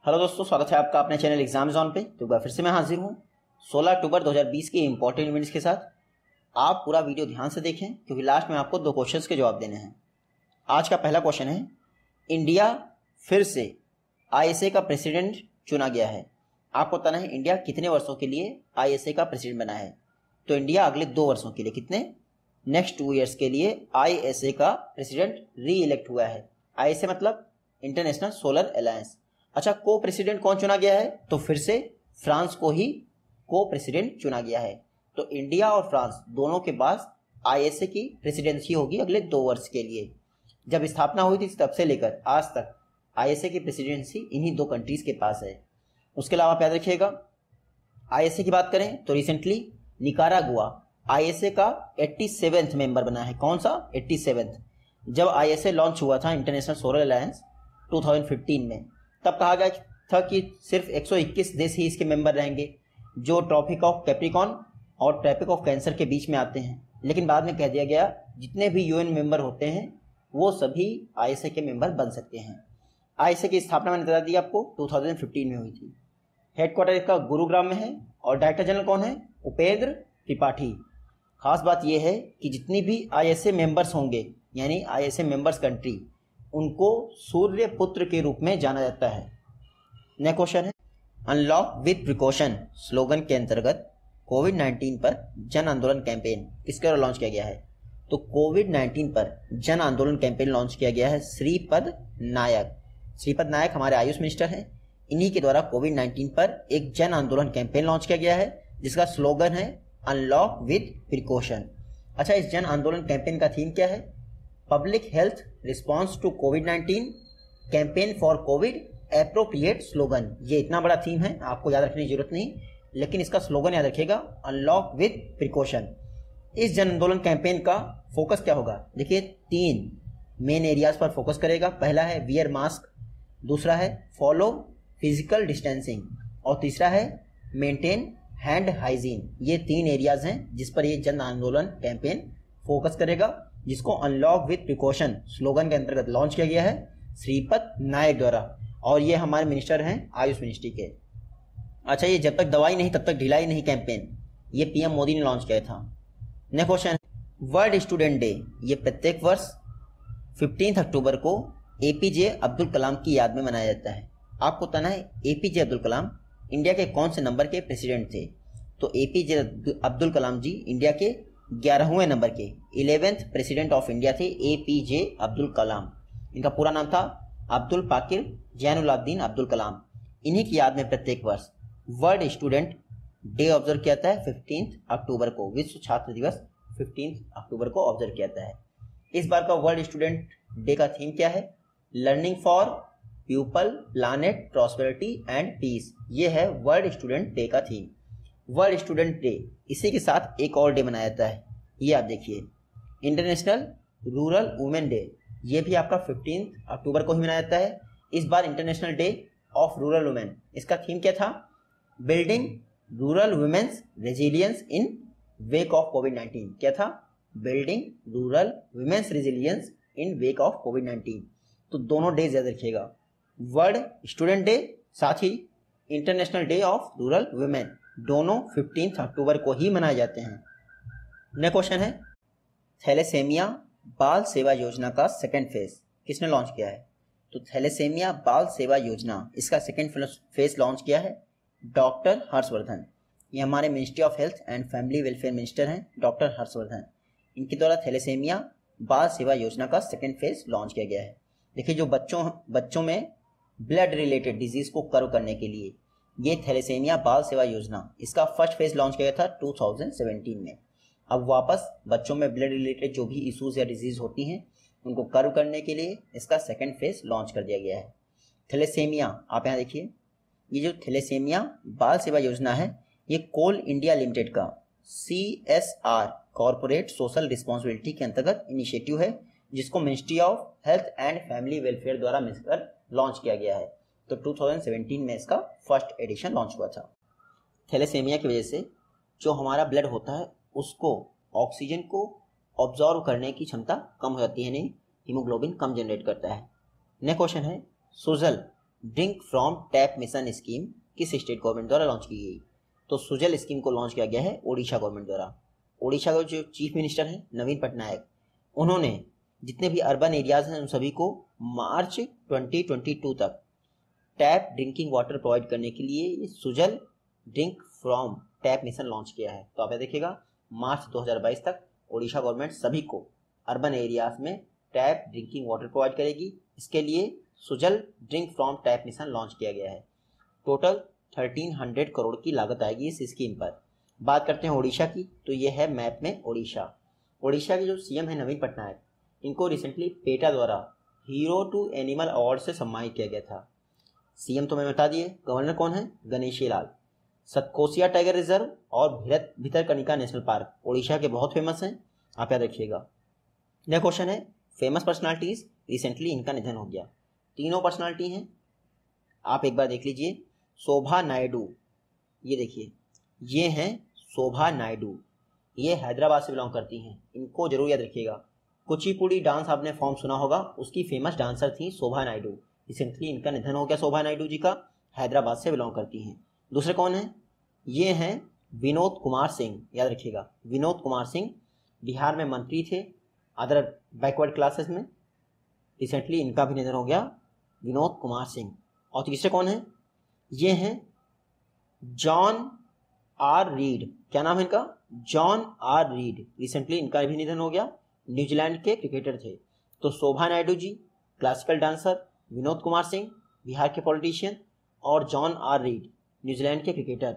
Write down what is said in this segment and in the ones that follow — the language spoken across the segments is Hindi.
हेलो दोस्तों, स्वागत है आपका अपने चैनल एग्जाम जोन पे। तो एक बार फिर से मैं हाजिर हूँ 16 अक्टूबर 2020 के इंपॉर्टेंट इवेंट्स के साथ। आप पूरा वीडियो ध्यान से देखें क्योंकि लास्ट में आपको 2 क्वेश्चंस के जवाब देने हैं। आज का पहला क्वेश्चन है, इंडिया फिर से आईएसए का प्रेसिडेंट चुना गया है। आपको बताना है इंडिया कितने वर्षों के लिए आईएसए का प्रेसिडेंट बना है। तो इंडिया अगले 2 वर्षों के लिए, कितने, नेक्स्ट 2 ईयर्स के लिए आईएसए का प्रेसिडेंट री इलेक्ट हुआ है। आईएसए मतलब इंटरनेशनल सोलर अलायंस। अच्छा, को प्रेसिडेंट कौन चुना गया है? तो फिर से फ्रांस को ही को प्रेसिडेंट चुना गया है। तो इंडिया और फ्रांस दोनों के पास आईएसए की प्रेसिडेंसी होगी अगले 2 वर्ष के लिए। जब स्थापना हुई थी तब से लेकर आज तक आईएसए की प्रेसिडेंसी इन्हीं 2 कंट्रीज के पास है। उसके अलावा आप याद रखिएगा, आईएसए की बात करें तो रिसेंटली निकारागुआ आईएसए का 87वें मेंबर बना है। कौन सा? 87वें। जब आईएसए लॉन्च हुआ था इंटरनेशनल सोलर अलायंस 2015 में, तब कहा गया था कि सिर्फ 121 देश ही इसके मेंबर रहेंगे जो ट्रॉपिक ऑफ कैप्रिकॉर्न और ट्रॉपिक ऑफ कैंसर के बीच में आते हैं। लेकिन बाद में कह दिया गया जितने भी यूएन मेंबर होते हैं वो सभी आईएसए के मेंबर बन सकते हैं। आईएसए की स्थापना मैंने बता दी आपको 2015 में हुई थी। हेडक्वार्टर इसका गुरुग्राम में है और डायरेक्टर जनरल कौन है? उपेंद्र त्रिपाठी। खास बात यह है कि जितनी भी आईएसए मेंबर्स होंगे यानी आईएसए मेंबर्स कंट्री, उनको सूर्य पुत्र के रूप में जाना जाता है। नेक्स्ट क्वेश्चन है, अनलॉक विद प्रिकॉशन स्लोगन के अंतर्गत कोविड-19 पर जन आंदोलन कैंपेन किसके द्वारा लॉन्च किया गया है? तो कोविड-19 पर जन आंदोलन कैंपेन लॉन्च किया गया है श्रीपद नायक। श्रीपद नायक हमारे आयुष मिनिस्टर हैं। इन्हीं के द्वारा कोविड-19 पर एक जन आंदोलन कैंपेन लॉन्च किया गया है जिसका स्लोगन है अनलॉक विद प्रिकॉशन। अच्छा, इस जन आंदोलन कैंपेन का थीम क्या है? पब्लिक हेल्थ रिस्पॉन्स टू कोविड-19 campaign for covid appropriate slogan. ये इतना बड़ा थीम है, आपको याद रखने की जरूरत नहीं, लेकिन इसका स्लोगन याद रखिएगा, अनलॉक विद प्रिकॉशन। इस जन आंदोलन कैंपेन का फोकस क्या होगा? देखिए, 3 मेन एरियाज पर फोकस करेगा। पहला है वियर मास्क, दूसरा है फॉलो फिजिकल डिस्टेंसिंग और तीसरा है मेंटेन हैंड हाइजीन। ये 3 एरियाज हैं जिस पर ये जन आंदोलन कैंपेन फोकस करेगा, जिसको अनलॉक विद प्रिकॉशन स्लोगन के अंतर्गत लॉन्च किया गया है श्रीपद नायक द्वारा, और ये हमारे मिनिस्टर हैं आयुष मिनिस्ट्री के। अच्छा, ये जब तक दवाई नहीं तब तक ढिलाई नहीं कैंपेन ये पीएम मोदी ने लॉन्च किया था। Next question, world student day ये प्रत्येक वर्ष 15 अक्टूबर को एपीजे अब्दुल कलाम की याद में मनाया जाता है। आपको बताना है एपीजे अब्दुल कलाम इंडिया के कौन से नंबर के प्रेसिडेंट थे? तो एपीजे अब्दुल कलाम जी इंडिया के 11वें नंबर के 11th प्रेसिडेंट ऑफ इंडिया थे एपीजे अब्दुल कलाम। इनका पूरा नाम था अब्दुल पाकिर जैनुलाब्दीन अब्दुल कलाम। इन्हीं की याद में प्रत्येक वर्ष वर्ल्ड स्टूडेंट डे ऑब्जर्व किया जाता है 15 अक्टूबर को। विश्व छात्र दिवस 15 अक्टूबर को ऑब्जर्व किया जाता है। इस बार का वर्ल्ड स्टूडेंट डे का थीम क्या है? Learning for people, planet, prosperity and peace. ये है वर्ल्ड स्टूडेंट डे का थीम। वर्ल्ड स्टूडेंट डे, इसी के साथ एक और डे मनाया जाता है, ये आप देखिए, इंटरनेशनल रूरल वुमेन डे। ये भी आपका 15 अक्टूबर को ही मनाया जाता है। इस बार international day of rural women, इसका थीम क्या था? Building rural women's resilience in wake of कोविड-19। क्या था? Building rural women's resilience in wake of कोविड-19। तो दोनों डेज याद रखिएगा, वर्ल्ड स्टूडेंट डे साथ ही international day of rural women, दोनों 15 अक्टूबर को ही मनाए जाते हैं। नेक्स्ट क्वेश्चन है, थैलेसेमिया बाल सेवा योजना का सेकंड फेज किसने लॉन्च किया है? तो थैलेसेमिया बाल सेवा योजना, इसका सेकंड फेज लॉन्च किया है डॉक्टर हर्षवर्धन। ये हमारे ministry of health and family welfare minister हैं डॉक्टर हर्षवर्धन। इनके द्वारा थैलेसेमिया बाल सेवा योजना का सेकंड फेज लॉन्च किया गया है। देखिए, जो बच्चों में ब्लड रिलेटेड डिजीज को कर्व करने के लिए ये थैलेसेमिया बाल सेवा योजना, इसका फर्स्ट फेज लॉन्च किया गया था 2017 में। अब वापस बच्चों में ब्लड रिलेटेड जो भी इश्यूज या डिजीज होती हैं उनको कर्व करने के लिए इसका सेकंड फेज लॉन्च कर दिया गया है। थैलेसेमिया, आप यहाँ देखिए, ये जो थैलेसेमिया बाल सेवा योजना है ये कोल इंडिया लिमिटेड का CSR कॉर्पोरेट सोशल रिस्पॉन्सिबिलिटी के अंतर्गत इनिशिएटिव है, जिसको ministry of health and family welfare द्वारा मिलकर लॉन्च किया गया है। तो 2017 में इसका फर्स्ट एडिशन लॉन्च हुआ था। थैलेसेमिया की वजह से जो हमारा ब्लड होता है उसको ऑक्सीजन को ऑब्जॉर्व करने की क्षमता कम हो जाती है, यानी हीमोग्लोबिन कम जनरेट करता है। नेक्स्ट क्वेश्चन है, Sujal drink from tap mission scheme किस स्टेट गवर्नमेंट द्वारा लॉन्च की गई? तो सुजल स्कीम को लॉन्च किया गया है ओडिशा गवर्नमेंट द्वारा। ओडिशा के जो चीफ मिनिस्टर हैं नवीन पटनायक, उन्होंने जितने भी अर्बन एरियाज हैं उन सभी को मार्च 2022 तक टैप ड्रिंकिंग वाटर प्रोवाइड करने के लिए Sujal drink from tap mission launch किया है। तो आप ये देखिएगा मार्च 2022 तक ओडिशा गवर्नमेंट सभी को अर्बन एरियाज में टैप ड्रिंकिंग वाटर प्रोवाइड करेगी। इसके लिए Sujal drink from tap mission launch किया गया है। टोटल 1300 करोड़ की लागत आएगी इस स्कीम पर। बात करते हैं ओडिशा की, तो ये है मैप में ओडिशा। ओडिशा के जो सीएम है नवीन पटनायक, इनको रिसेंटली पेटा द्वारा हीरो टू एनिमल अवार्ड से सम्मानित किया गया था। सीएम तो मैं बता दिए, गवर्नर कौन है? गणेशी लाल। सतकोसिया टाइगर रिजर्व और भितरकनिका नेशनल पार्क ओडिशा के बहुत फेमस हैं, आप याद रखिएगा। नेक्स्ट क्वेश्चन है फेमस पर्सनालिटीज, रिसेंटली इनका निधन हो गया। तीनों पर्सनालिटी हैं, आप एक बार देख लीजिए। शोभा नायडू, ये देखिए, ये हैं शोभा नायडू, ये हैदराबाद से बिलोंग करती हैं, इनको जरूर याद रखिएगा। कुचिपुड़ी डांस आपने फॉर्म सुना होगा, उसकी फेमस डांसर थी शोभा नायडू। रिसेंटली इनका निधन हो गया शोभा नायडू जी का, हैदराबाद से बिलोंग करती हैं। दूसरे कौन हैं? ये हैं विनोद कुमार सिंह, याद रखिएगा। विनोद कुमार सिंह बिहार में मंत्री थे अदर बैकवर्ड क्लासेस में, रिसेंटली इनका भी निधन हो गया, विनोद कुमार सिंह। और तीसरे कौन है? ये हैं जॉन आर रीड, क्या नाम है इनका? John are read. रिसेंटली इनका भी निधन हो गया, न्यूजीलैंड के क्रिकेटर थे। तो शोभा नायडू जी क्लासिकल डांसर, विनोद कुमार सिंह बिहार के पॉलिटिशियन और जॉन आर रीड न्यूजीलैंड के क्रिकेटर,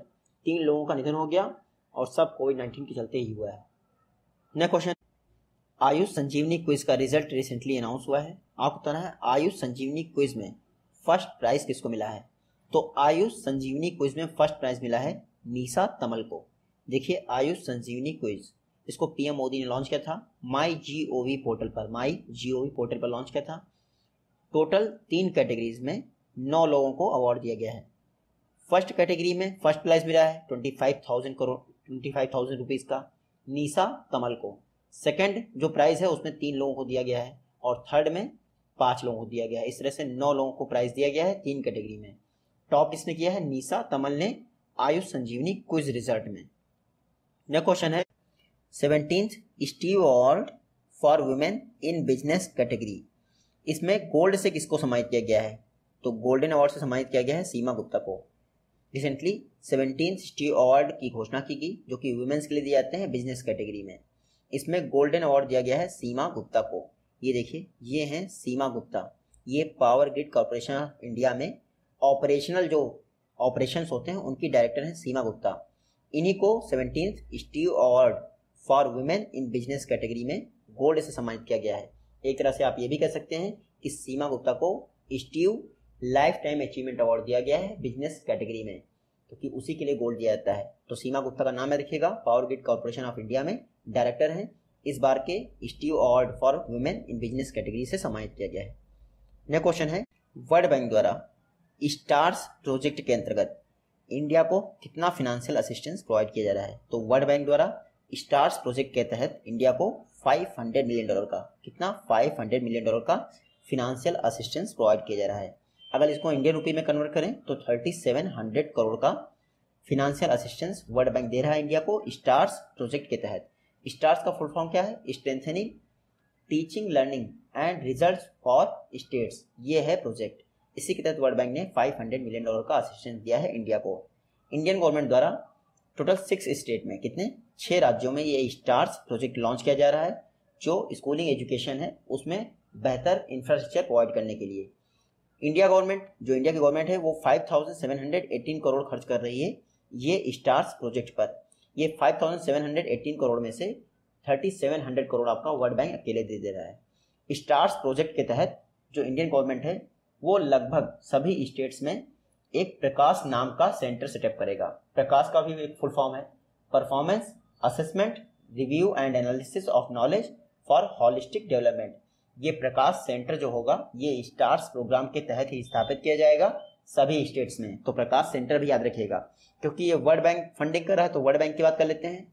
3 लोगों का निधन हो गया और सब कोविड-19 के चलते ही हुआ है। नेक्स्ट क्वेश्चन, आयुष संजीवनी क्विज का रिजल्ट रिसेंटली अनाउंस हुआ है। आपको बताना है आयुष संजीवनी क्विज में फर्स्ट प्राइज किसको मिला है? तो आयुष संजीवनी क्विज में फर्स्ट प्राइज मिला है निशा तमल को। देखिए आयुष संजीवनी क्विज, इसको पीएम मोदी ने लॉन्च किया था माई जीओवी पोर्टल पर लॉन्च किया था। टोटल 3 कैटेगरीज में 9 लोगों को अवार्ड दिया गया है। फर्स्ट कैटेगरी में फर्स्ट प्राइज मिला है 25,000 रुपीज का निशा तमल को। सेकंड जो प्राइज है उसमें 3 लोगों को दिया गया है और थर्ड में 5 लोगों को दिया गया है। इस तरह से 9 लोगों को प्राइज दिया गया है 3 कैटेगरी में। टॉप किसने किया है? निशा तमल ने आयुष संजीवनी क्विज रिजल्ट में। नेक्स्ट क्वेश्चन है 17th Steve award for women in business category, इसमें गोल्ड से किसको सम्मानित किया गया है? तो गोल्डन अवार्ड से सम्मानित किया गया है सीमा गुप्ता को। रिसेंटली 17th स्टीव अवार्ड की घोषणा की गई जो कि वुमेन्स के लिए दिए जाते हैं बिजनेस कैटेगरी में। इसमें गोल्डन अवार्ड दिया गया है सीमा गुप्ता को। ये देखिए, ये हैं सीमा गुप्ता, ये power grid corporation of India में ऑपरेशनल जो ऑपरेशंस होते हैं उनकी डायरेक्टर हैं सीमा गुप्ता। इन्हीं को 17th Steve award for women in business category में गोल्ड से सम्मानित किया गया है। एक तरह से आप ये भी कह सकते हैं कि सीमा गुप्ता को Steve life time achievement award दिया गया है बिजनेस कैटेगरी में, क्योंकि उसी के लिए गोल्ड दिया जाता है। तो सीमा गुप्ता का नाम है रखिएगा, power grid corporation of India में डायरेक्टर हैं। इस बार के Steve award for women in business category से सम्मानित किया गया है। नेक्स्ट क्वेश्चन है वर्ल्ड बैंक द्वारा स्टार्स प्रोजेक्ट के अंतर्गत इंडिया को कितना फाइनेंशियल असिस्टेंस प्रोवाइड किया जा रहा है? तो वर्ल्ड बैंक द्वारा स्टार्स प्रोजेक्ट के तहत इंडिया को $500 मिलियन का, कितना? $500 मिलियन का फाइनेंशियल असिस्टेंस प्रोवाइड किया जा रहा है। अगर इसको इंडियन रुपये में कन्वर्ट करें तो 3700 करोड़ का फाइनेंशियल असिस्टेंस वर्ल्ड बैंक दे रहा है इंडिया को स्टार्स प्रोजेक्ट के तहत। स्टार्स का फुल फॉर्म क्या है? Strengthening teaching learning and results for states, ये है प्रोजेक्ट। इसी के तहत वर्ल्ड बैंक ने $500 मिलियन का असिस्टेंस दिया है इंडिया को। इंडियन गवर्नमेंट द्वारा टोटल 6 स्टेट में, कितने? 6 राज्यों में ये स्टार्स प्रोजेक्ट लॉन्च किया जा रहा है, जो स्कूलिंग एजुकेशन है उसमें बेहतर इंफ्रास्ट्रक्चर प्रोवाइड करने के लिए। इंडिया गवर्नमेंट, जो इंडिया की गवर्नमेंट है, वो 5718 करोड़ खर्च कर रही है ये स्टार्स प्रोजेक्ट पर। ये 5718 करोड़ में से 3700 करोड़ आपका वर्ल्ड बैंक अकेले दे रहा है। स्टार्स प्रोजेक्ट के तहत जो इंडियन गवर्नमेंट है वो लगभग सभी स्टेट्स में एक प्रकाश नाम का सेंटर सेटअप करेगा। प्रकाश का भी एक फुल फॉर्म है performance assessment review and analysis of knowledge for holistic development. ये प्रकाश सेंटर जो होगा ये स्टार्स प्रोग्राम के तहत ही स्थापित किया जाएगा सभी स्टेट्स में। तो प्रकाश सेंटर भी याद रखिएगा, क्योंकि ये वर्ल्ड बैंक फंडिंग कर रहा है। तो वर्ल्ड बैंक की बात कर लेते हैं।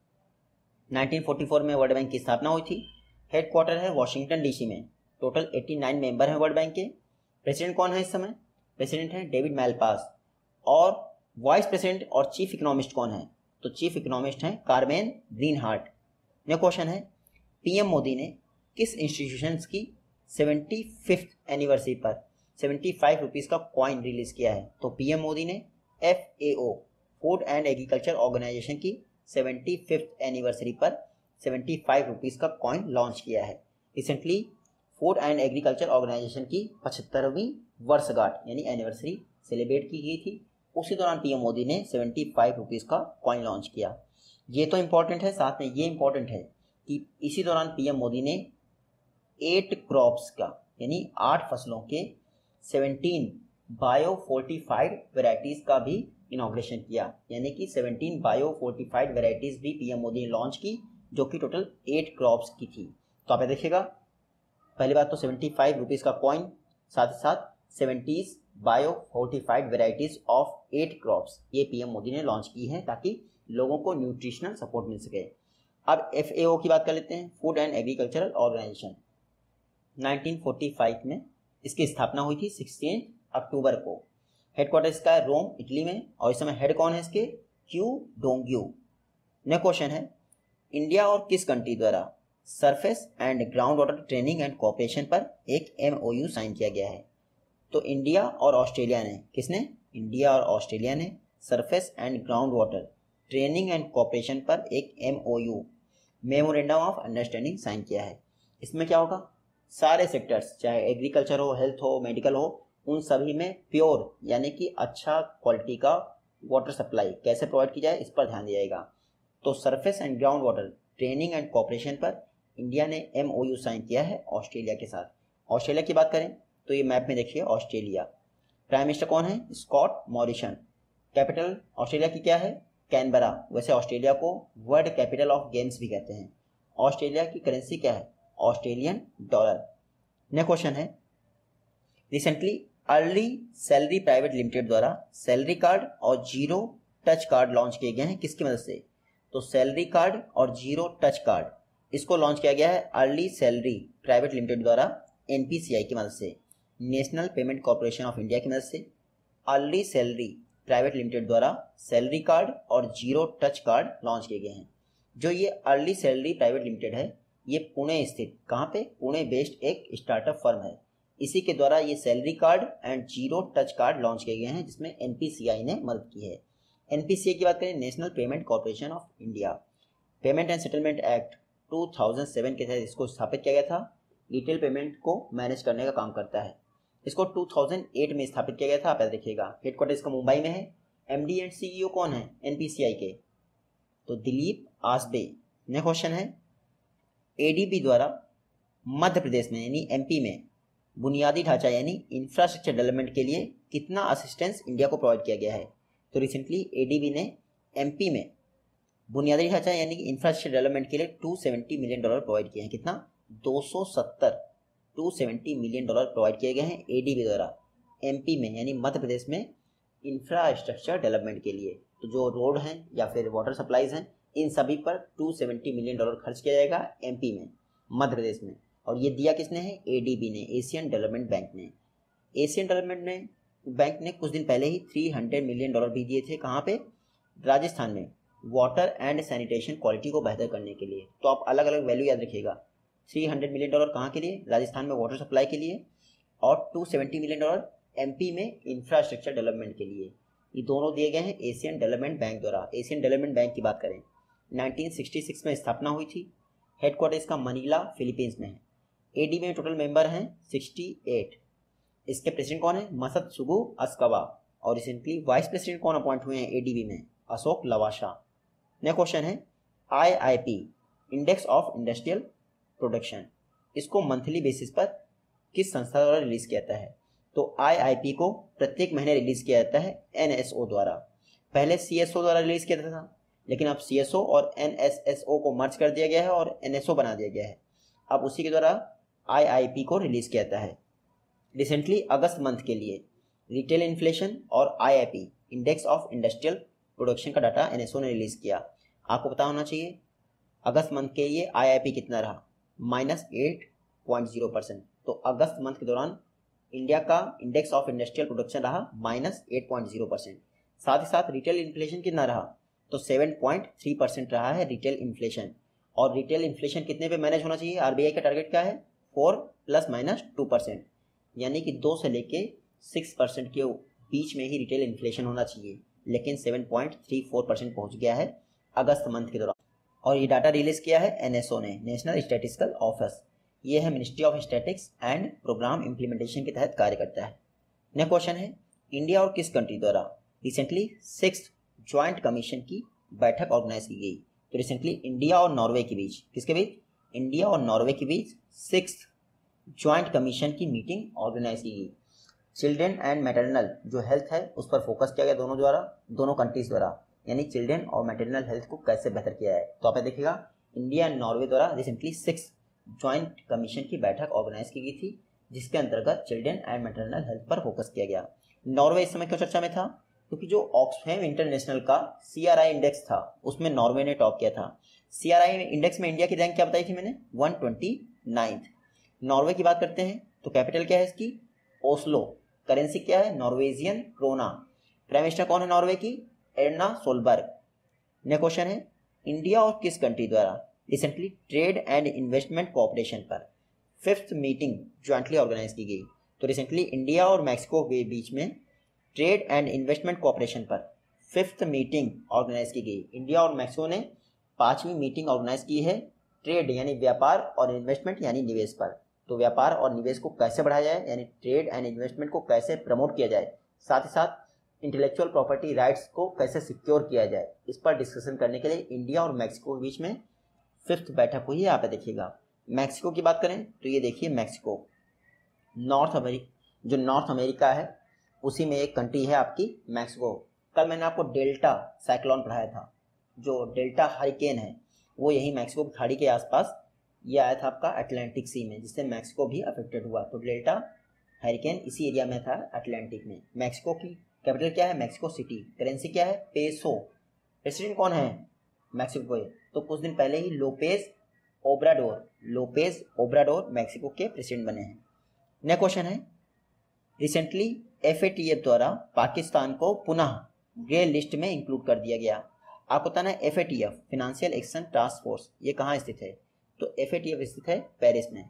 1944 में वर्ल्ड बैंक की स्थापना हुई थी। हेडक्वार्टर है वॉशिंगटन डीसी में। टोटल 89 मेंबर हैं वर्ल्ड बैंक के। प्रेसिडेंट कौन है इस समय? प्रेसिडेंट हैं डेविड मैलपास। और वाइस प्रेसिडेंट और चीफ इकोनॉमिस्ट कौन है? तो चीफ इकोनॉमिस्ट हैं कार्मेन ग्रीनहार्ट। नेक्स्ट क्वेश्चन है, पीएम मोदी ने किस इंस्टीट्यूशंस की 75th एनिवर्सरी पर 75 रुपीज़ का कॉइन रिलीज किया है? तो पीएम मोदी ने FAO food and agriculture organisation की 75th एनिवर्सरी पर 75 रुपीज़ का कॉइन लॉन्च किया है। Recently food and agriculture organisation की 75वीं वर्षगांठ यानी एनिवर्सरी सेलिब्रेट की गई थी। उसी दौरान पीएम मोदी ने 75 रुपीज़ का कॉइन लॉन्च किया। ये तो इम्पॉर्टेंट है, साथ में ये इम्पॉर्टेंट है कि इसी दौरान पीएम मोदी ने 8 क्रॉप्स का यानी 8 फसलों के 17 बायो फोर्टिफाइड वेराइटीज़ का भी इनॉग्रेशन किया, यानी कि 17 बायो फोर्टिफाइड वेराइटीज़ भी पीएम मोदी ने लॉन्च की, जो कि टोटल 8 क्रॉप्स की थी। तो आप देखिएगा, पहली बात तो 75 रुपीज़ का कॉइन, साथ ही साथ 70 bio fortified varieties of 8 crops, ये पीएम मोदी ने लॉन्च की है ताकि लोगों को न्यूट्रिशनल सपोर्ट मिल सके। अब FAO की बात कर लेते हैं, फूड एंड एग्रीकल्चरल ऑर्गेनाइजेशन। 1945 में इसकी स्थापना हुई थी 16 अक्टूबर को। हेडक्वार्टर इसका है रोम, इटली में, और इस समय हेड कौन है इसके? Q Dongyu. नेक्स्ट क्वेश्चन है, इंडिया और किस कंट्री द्वारा surface and ground water training and cooperation पर एक MOU साइन किया गया है? तो इंडिया और ऑस्ट्रेलिया ने, किसने? इंडिया और ऑस्ट्रेलिया ने surface and ground water training and cooperation पर एक MOU memorandum of understanding sign किया है। इसमें क्या होगा? सारे सेक्टर्स, चाहे एग्रीकल्चर हो, हेल्थ हो, मेडिकल हो, उन सभी में प्योर यानी कि अच्छा क्वालिटी का वाटर सप्लाई कैसे प्रोवाइड की जाए, इस पर ध्यान दिया जाएगा। तो surface and ground water training and cooperation पर इंडिया ने MOU साइन किया है ऑस्ट्रेलिया के साथ। ऑस्ट्रेलिया की बात करें तो ये मैप में देखिए ऑस्ट्रेलिया। प्राइम मिनिस्टर कौन है? Scott Morrison. कैपिटल ऑस्ट्रेलिया की क्या है? कैनबरा। वैसे ऑस्ट्रेलिया को वर्ल्ड कैपिटल ऑफ गेम्स भी कहते हैं। ऑस्ट्रेलिया की करेंसी क्या है? Australian dollar. नेक्स्ट क्वेश्चन है, recently early salary private limited द्वारा सैलरी कार्ड और जीरो टच कार्ड लॉन्च किए गए हैं, किसकी मदद से? तो सैलरी कार्ड और जीरो टच कार्ड इसको लॉन्च किया गया है अर्ली सैलरी प्राइवेट लिमिटेड द्वारा NPCI की मदद से, national payment corporation of India की मदद से। अर्ली सैलरी प्राइवेट लिमिटेड द्वारा सैलरी कार्ड और जीरो टच कार्ड लॉन्च किए गए हैं। जो ये अर्ली सैलरी प्राइवेट लिमिटेड है, ये पुणे स्थित, कहाँ पे? पुणे बेस्ड एक स्टार्टअप फर्म है। इसी के द्वारा ये salary card and zero touch card launch किए गए हैं, जिसमें NPCI ने मदद की है। NPCI की बात करें, national payment corporation of India, payment and settlement act 2007 के तहत इसको स्थापित किया गया था। डिटेल पेमेंट को मैनेज करने का काम करता है। इसको 2008 में स्थापित किया गया था। आप देखिएगा, हेडक्वार्टर इसका मुंबई में है। MD एंड CEO कौन है NPCI के? तो दिलीप आसबे। नेक्स्ट क्वेश्चन है, ADB द्वारा मध्य प्रदेश में यानी MP में बुनियादी ढांचा यानी इंफ्रास्ट्रक्चर डेवलपमेंट के लिए कितना असिस्टेंस इंडिया को प्रोवाइड किया गया है? तो रिसेंटली ADB ने MP में बुनियादी ढांचा यानी इंफ्रास्ट्रक्चर डेवलपमेंट के लिए $270 मिलियन प्रोवाइड किए हैं। कितना? 270 मिलियन डॉलर प्रोवाइड किए गए हैं ADB द्वारा MP में यानी मध्य प्रदेश में इंफ्रास्ट्रक्चर डेवलपमेंट के लिए। तो जो रोड हैं या फिर वाटर सप्लाईज हैं, इन सभी पर $270 मिलियन खर्च किया जाएगा MP में, मध्य प्रदेश में। और ये दिया किसने है? ADB ने, एशियन डेवलपमेंट बैंक ने। एशियन डेवलपमेंट बैंक ने कुछ दिन पहले ही $300 मिलियन भी दिए थे। कहाँ पे? राजस्थान में, वाटर एंड सैनिटेशन क्वालिटी को बेहतर करने के लिए। तो आप अलग अलग वैल्यू याद रखिएगा। $300 मिलियन कहाँ के लिए? राजस्थान में वाटर सप्लाई के लिए, और $270 मिलियन MP में इंफ्रास्ट्रक्चर डेवलपमेंट के लिए। ये दोनों दिए गए हैं एशियन डेवलपमेंट बैंक द्वारा। एशियन डेवलपमेंट बैंक की बात करें, 1966 में स्थापना हुई थी। हेडक्वार्टर इसका मनीला फिलीपींस में है। ADB में टोटल मेंबर हैं 68। इसके प्रेसिडेंट कौन है? मसत्सुगु अस्कावा। और रिसेंटली वाइस प्रेसिडेंट कौन अपॉइंट हुए हैं ADB में? अशोक लवासा। नेक्स्ट क्वेश्चन है, IIP index of industrial production, इसको मंथली बेसिस पर किस संस्था द्वारा रिलीज किया जाता है? तो IIP को प्रत्येक महीने रिलीज किया जाता है NSO द्वारा। पहले CSO द्वारा रिलीज किया जाता था, लेकिन अब CSO और NSSO को मर्ज कर दिया गया है और NSO बना दिया गया है। अब उसी के द्वारा IIP को रिलीज किया जाता है। रिसेंटली अगस्त मंथ के लिए रिटेल इन्फ्लेशन और IIP index of industrial production का डाटा NSO ने रिलीज किया। आपको पता होना चाहिए अगस्त मंथ के लिए IIP कितना रहा? -8.0%। तो अगस्त मंथ के दौरान इंडिया का इंडेक्स ऑफ इंडस्ट्रियल प्रोडक्शन रहा -8.0%। साथ ही साथ रिटेल इन्फ्लेशन कितना रहा, तो 7.3% रहा है रिटेल इन्फ्लेशन। और रिटेल इन्फ्लेशन कितने पे मैनेज होना चाहिए, आरबीआई का टारगेट क्या है, 4 ± 2%, यानी कि 2 से लेके 6% के बीच में ही रिटेल इन्फ्लेशन होना चाहिए, लेकिन 7.34% पहुंच गया है अगस्त मंथ के दौरान। और ये डाटा रिलीज किया है एनएसओ ने, नेशनल स्टैटिस्टिकल ऑफिस। ये है ministry of statics and programme implementation के तहत कार्य करता है। नेक्स्ट क्वेश्चन है, इंडिया और किस कंट्री द्वारा रिसेंटली 6th ज्वाइंट कमीशन की बैठक ऑर्गेनाइज की गई। तो रिसेंटली इंडिया और नॉर्वे के बीच, किसके बीच, इंडिया और नॉर्वे के बीच 6th ज्वाइंट कमीशन की मीटिंग ऑर्गेनाइज की गई। चिल्ड्रन एंड मैटरनल जो हेल्थ है उस पर फोकस किया गया दोनों कंट्रीज द्वारा, यानी चिल्ड्रन और मैटरनल हेल्थ को कैसे बेहतर किया है। तो आप देखिएगा इंडिया एंड नॉर्वे द्वारा रिसेंटली 6th ज्वाइंट कमीशन की बैठक ऑर्गेनाइज की गई थी, जिसके अंतर्गत चिल्ड्रन एंड मैटरनल हेल्थ पर फोकस किया गया। नॉर्वे इस समय क्यों चर्चा में था, क्योंकि जो ऑक्सफैम इंटरनेशनल का CRI इंडेक्स था उसमें नॉर्वे ने टॉप किया था। CRI इंडेक्स में इंडिया की रैंक क्या बताई थी मैंने, 129। नॉर्वे की बात करते हैं तो कैपिटल क्या है इसकी, ओस्लो। करेंसी क्या है, नॉर्वेजियन क्रोना। प्राइम मिनिस्टर कौन है नॉर्वे की, एर्ना सोलबर्ग। नेक्स्ट क्वेश्चन है, इंडिया और किस कंट्री द्वारा recently trade and investment cooperation पर 5th मीटिंग ज्वाइंटली ऑर्गेनाइज की गई। तो रिसेंटली इंडिया और मैक्सिको के बीच में ट्रेड एंड इन्वेस्टमेंट कोऑपरेशन पर 5th मीटिंग ऑर्गेनाइज की गई। इंडिया और मैक्सिको ने 5वीं मीटिंग ऑर्गेनाइज की है ट्रेड यानी व्यापार और इन्वेस्टमेंट यानी निवेश पर। तो व्यापार और निवेश को कैसे बढ़ाया जाए, यानी ट्रेड एंड इन्वेस्टमेंट को कैसे प्रमोट किया जाए, साथ ही साथ इंटेलेक्चुअल प्रॉपर्टी राइट्स को कैसे सिक्योर किया जाए, इस पर डिस्कशन करने के लिए इंडिया और मैक्सिको के बीच में 5th बैठक हुई है। यहाँ पे देखिएगा मैक्सिको की बात करें तो ये देखिए मैक्सिको नॉर्थ अमेरिका है, उसी में एक कंट्री है आपकी मैक्सिको। कल मैंने आपको डेल्टा साइक्लोन पढ़ाया था, जो डेल्टा हरिकेन है वो यही मैक्सिको की खाड़ी के आसपास ये आया था आपका अटलांटिक सी में, जिससे मैक्सिको भी अफेक्टेड हुआ। तो डेल्टा हरिकेन इसी एरिया में था अटलांटिक में। मैक्सिको की कैपिटल क्या है, मैक्सिको सिटी। करेंसी क्या है, पेसो। प्रेसिडेंट कौन है मैक्सिको के, तो कुछ दिन पहले ही लोपेज ओब्राडोर मैक्सिको के प्रेसिडेंट बने हैं। नेक्स्ट क्वेश्चन है, रिसेंटली FATF द्वारा पाकिस्तान को पुनः ग्रे लिस्ट में इंक्लूड कर दिया गया। आपको बताना है FATF financial action task force ये कहाँ स्थित है, तो FATF स्थित है पेरिस में,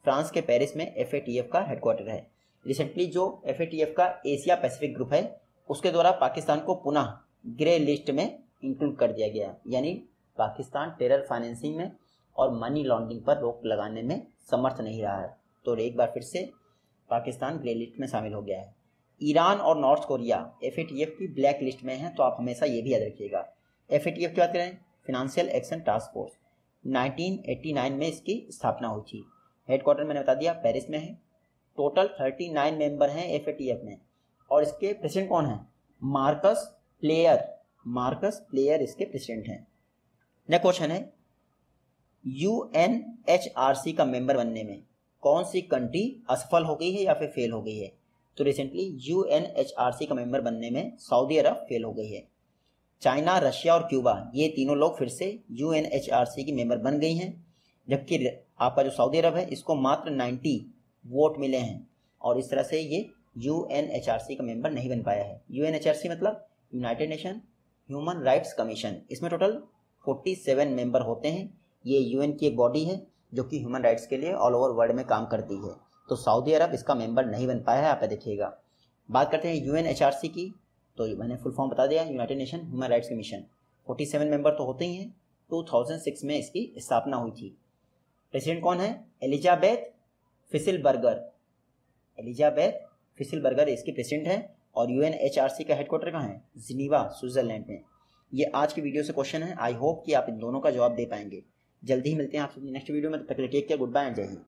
फ्रांस के पेरिस में FATF का हेडक्वार्टर है। रिसेंटली जो FATF का एशिया पैसिफिक ग्रुप है उसके द्वारा पाकिस्तान को पुनः ग्रे लिस्ट में इंक्लूड कर दिया गया, यानी पाकिस्तान टेरर फाइनेंसिंग में और मनी लॉन्ड्रिंग पर रोक लगाने में समर्थ नहीं रहा है। तो एक बार फिर से पाकिस्तान ग्रे लिस्ट में शामिल हो गया है। ईरान और नॉर्थ कोरिया FATF की ब्लैक लिस्ट में है, तो आप हमेशा ये भी याद रखिएगा। FATF की बात करें, फिनेंशियल एक्शन टास्क फोर्स, 1989 में इसकी स्थापना हुई थी। हेडक्वार्टर मैंने बता दिया पेरिस में है। टोटल 39 मेंबर हैं FATF में, और इसके प्रेसिडेंट कौन है, मार्कस प्लेयर इसके प्रेसिडेंट हैं। नेक्स्ट क्वेश्चन है, UNHRC का मेंबर बनने में कौन सी कंट्री असफल हो गई है या फिर फेल हो गई है, तो रिसेंटली UNHRC का मेंबर बनने में सऊदी अरब फेल हो गई है। चाइना, रशिया और क्यूबा ये तीनों लोग फिर से UNHRC की मेंबर बन गई हैं, जबकि आपका जो सऊदी अरब है इसको मात्र 90 वोट मिले हैं, और इस तरह से ये UNHRC का मेंबर नहीं बन पाया है। UNHRC मतलब United nation human rights commission, इसमें टोटल 47 मेंबर होते हैं। ये UN की एक बॉडी है जो कि ह्यूमन राइट्स के लिए ऑल ओवर वर्ल्ड में काम करती है। तो सऊदी अरब इसका मेंबर नहीं बन पाया है, आप देखिएगा। बात करते हैं UNHRC की, तो मैंने फुल फॉर्म बता दिया, United nation human rights commission. 47 member तो होते ही हैं। 2006 में इसकी स्थापना हुई थी। प्रेसिडेंट कौन है, एलिजाबेथ फिशलबर्गर इसकी प्रेसिडेंट है, और UNHRC का हेडक्वार्टर कहाँ है, जिनीवा स्विट्जरलैंड में। ये आज की वीडियो से क्वेश्चन है। आई होप कि आप इन दोनों का जवाब दे पाएंगे। जल्दी ही मिलते हैं आपसे नेक्स्ट वीडियो में, तब तक के लिए take care, good bye and जय हिंद।